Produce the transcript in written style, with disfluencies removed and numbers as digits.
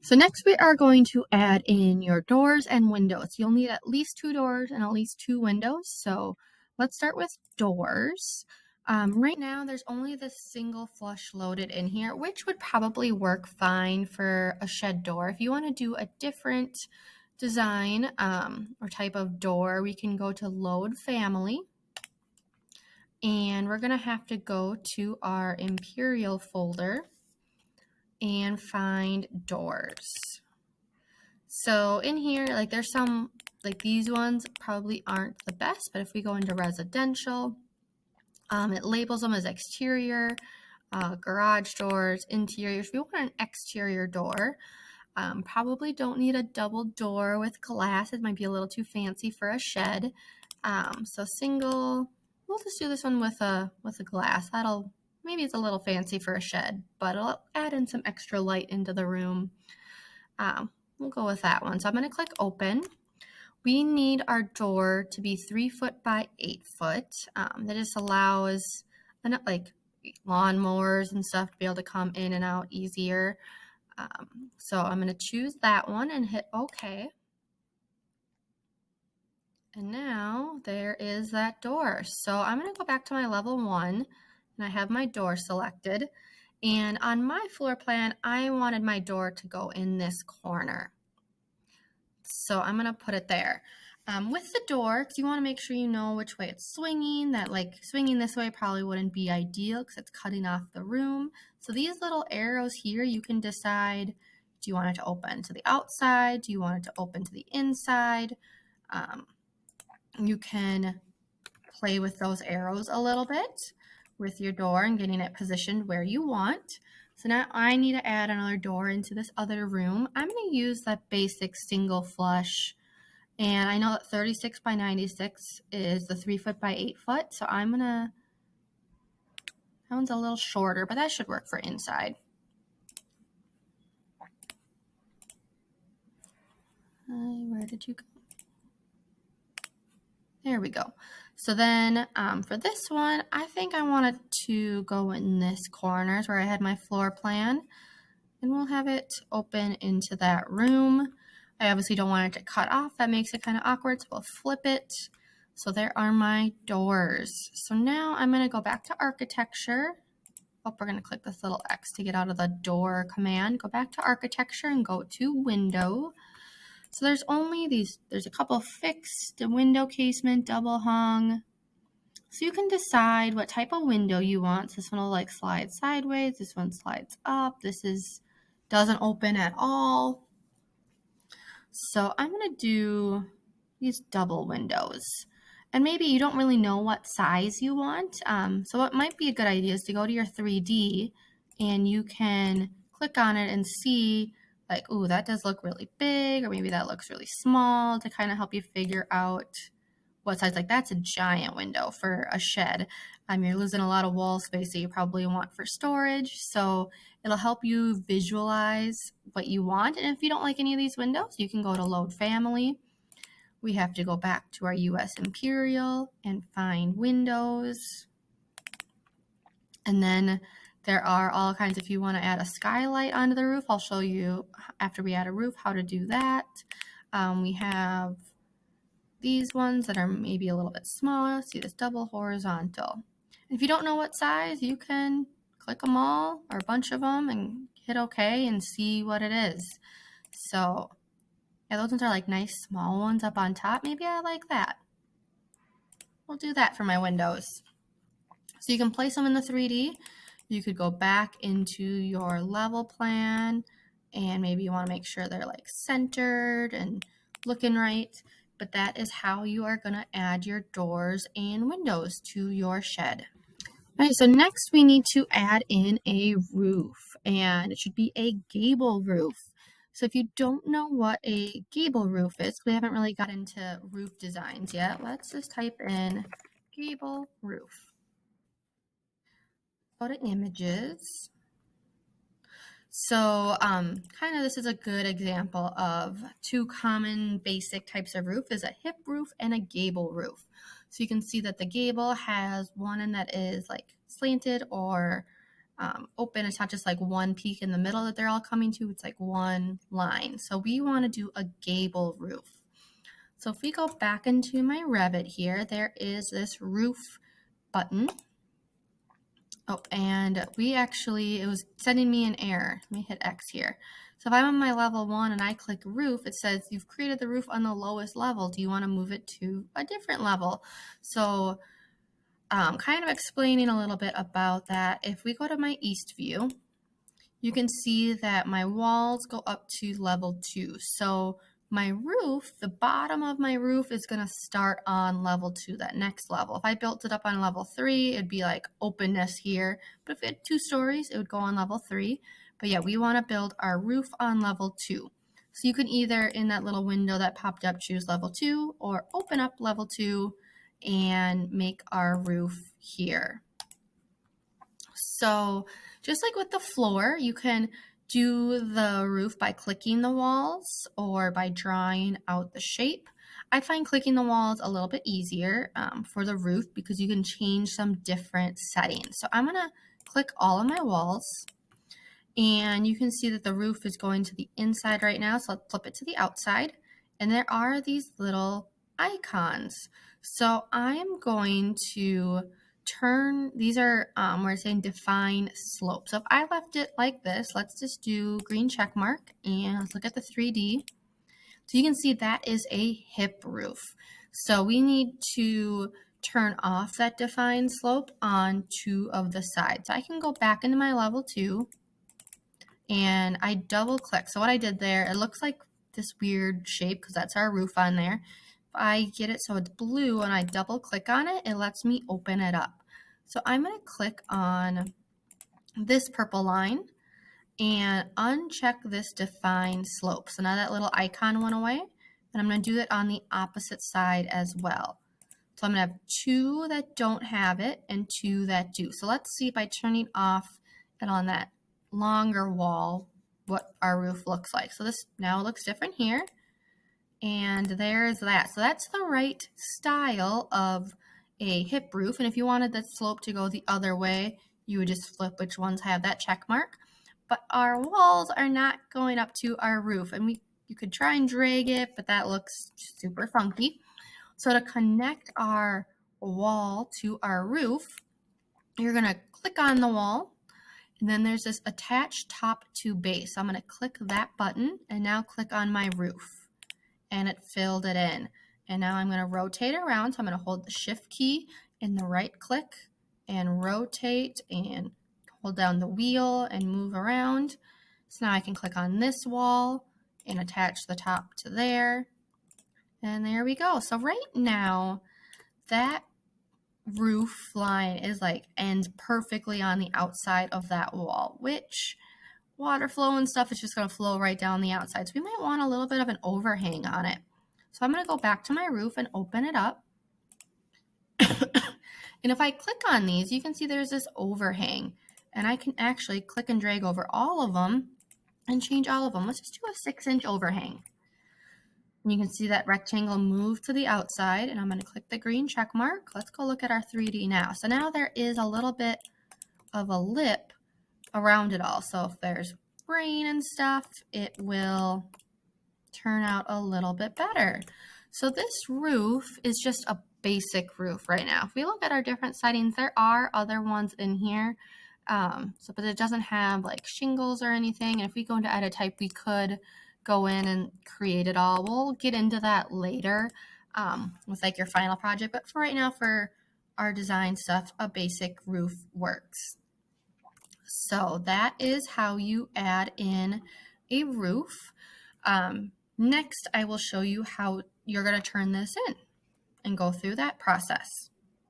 So next we are going to add in your doors and windows. You'll need at least 2 doors and at least 2 windows. So let's start with doors. Right now there's only this single flush loaded in here, which would probably work fine for a shed door. If you want to do a different design or type of door, we can go to load family. And we're going to have to go to our Imperial folder and find doors. So in here, like there's some, like these ones probably aren't the best, but if we go into residential, it labels them as exterior, garage doors, interiors. If you want an exterior door, probably don't need a double door with glass. It might be a little too fancy for a shed. So single, we'll just do this one with a glass. Maybe it's a little fancy for a shed, but it'll add in some extra light into the room. We'll go with that one. So I'm going to click open. We need our door to be 3 foot by 8 foot. That just allows like lawnmowers and stuff to be able to come in and out easier. So I'm going to choose that one and hit OK. And now there is that door. So I'm going to go back to my level 1 and I have my door selected. And on my floor plan, I wanted my door to go in this corner. So I'm going to put it there. With the door, because you want to make sure you know which way it's swinging, that like swinging this way probably wouldn't be ideal because it's cutting off the room. So these little arrows here, you can decide, do you want it to open to the outside? Do you want it to open to the inside? You can play with those arrows a little bit with your door and getting it positioned where you want. So now I need to add another door into this other room. I'm going to use that basic single flush. And I know that 36 by 96 is the 3 foot by 8 foot. So I'm going to, that one's a little shorter, but that should work for inside. Where did you go? There we go. So then for this one, I think I wanted to go in this corner where I had my floor plan. And we'll have it open into that room. I obviously don't want it to cut off. That makes it kind of awkward, so we'll flip it. So there are my doors. So now I'm going to go back to architecture. Oh, we're going to click this little X to get out of the door command. Go back to architecture and go to window. So there's only these, there's a couple fixed, window casement, double hung. So you can decide what type of window you want. So this one will like slide sideways. This one slides up. This doesn't open at all. So I'm going to do these double windows. And maybe you don't really know what size you want. So what might be a good idea is to go to your 3D and you can click on it and see like, ooh, that does look really big, or maybe that looks really small, to kind of help you figure out what size. Like that's a giant window for a shed. You're losing a lot of wall space that you probably want for storage. So it'll help you visualize what you want. And if you don't like any of these windows, you can go to load family. We have to go back to our US Imperial and find windows. And then there are all kinds, if you want to add a skylight onto the roof, I'll show you after we add a roof how to do that. We have these ones that are maybe a little bit smaller. See this double horizontal. If you don't know what size, you can click them all or a bunch of them and hit OK and see what it is. So yeah, those ones are like nice small ones up on top. Maybe I like that. We'll do that for my windows. So you can place them in the 3D. You could go back into your level plan and maybe you want to make sure they're like centered and looking right. But that is how you are going to add your doors and windows to your shed. All right, so next we need to add in a roof, and it should be a gable roof. So if you don't know what a gable roof is, we haven't really got into roof designs yet, let's just type in gable roof. Go to images. So kind of this is a good example of two common basic types of roof, is a hip roof and a gable roof. So you can see that the gable has one end that is like slanted or open. It's not just like one peak in the middle that they're all coming to. It's like one line. So we want to do a gable roof. So if we go back into my Revit here, there is this roof button. Oh, and it was sending me an error. Let me hit X here. So if I'm on my level 1 and I click roof, it says you've created the roof on the lowest level. Do you want to move it to a different level? So kind of explaining a little bit about that. If we go to my east view, you can see that my walls go up to level 2. So my roof, the bottom of my roof is going to start on level 2, that next level. If I built it up on level 3, it'd be like openness here. But if it had 2 stories, it would go on level 3. But yeah, we want to build our roof on level 2. So you can either, in that little window that popped up, choose level 2 or open up level 2 and make our roof here. So just like with the floor, you can do the roof by clicking the walls or by drawing out the shape. I find clicking the walls a little bit easier for the roof because you can change some different settings. So I'm going to click all of my walls, and you can see that the roof is going to the inside right now. So let's flip it to the outside, and there are these little icons. So I'm going to turn, these are, we're saying define slope. So if I left it like this, let's just do green check mark and let's look at the 3D. So you can see that is a hip roof. So we need to turn off that define slope on 2 of the sides. So I can go back into my level 2 and I double click. So what I did there, it looks like this weird shape because that's our roof on there. I get it so it's blue and I double click on it, it lets me open it up. So I'm going to click on this purple line and uncheck this define slope. So now that little icon went away, and I'm going to do it on the opposite side as well. So I'm going to have 2 that don't have it and 2 that do. So let's see by turning off and on that longer wall what our roof looks like. So this now looks different here. And there's that. So that's the right style of a hip roof. And if you wanted the slope to go the other way, you would just flip which ones have that check mark. But our walls are not going up to our roof. And you could try and drag it, but that looks super funky. So to connect our wall to our roof, you're going to click on the wall. And then there's this attach top to base. So I'm going to click that button and now click on my roof. And it filled it in. And now I'm going to rotate around. So I'm going to hold the shift key and the right click and rotate and hold down the wheel and move around. So now I can click on this wall and attach the top to there. And there we go. So right now that roof line is like ends perfectly on the outside of that wall, which water flow and stuff is just going to flow right down the outside. So we might want a little bit of an overhang on it. So I'm going to go back to my roof and open it up. And if I click on these, you can see there's this overhang. And I can actually click and drag over all of them and change all of them. Let's just do a 6-inch overhang. And you can see that rectangle move to the outside. And I'm going to click the green check mark. Let's go look at our 3D now. So now there is a little bit of a lip around it all. So if there's rain and stuff, it will turn out a little bit better. So this roof is just a basic roof right now. If we look at our different settings, there are other ones in here. But it doesn't have like shingles or anything. And if we go into edit type, we could go in and create it all. We'll get into that later with like your final project. But for right now, for our design stuff, a basic roof works. So that is how you add in a roof. Next, I will show you how you're going to turn this in and go through that process.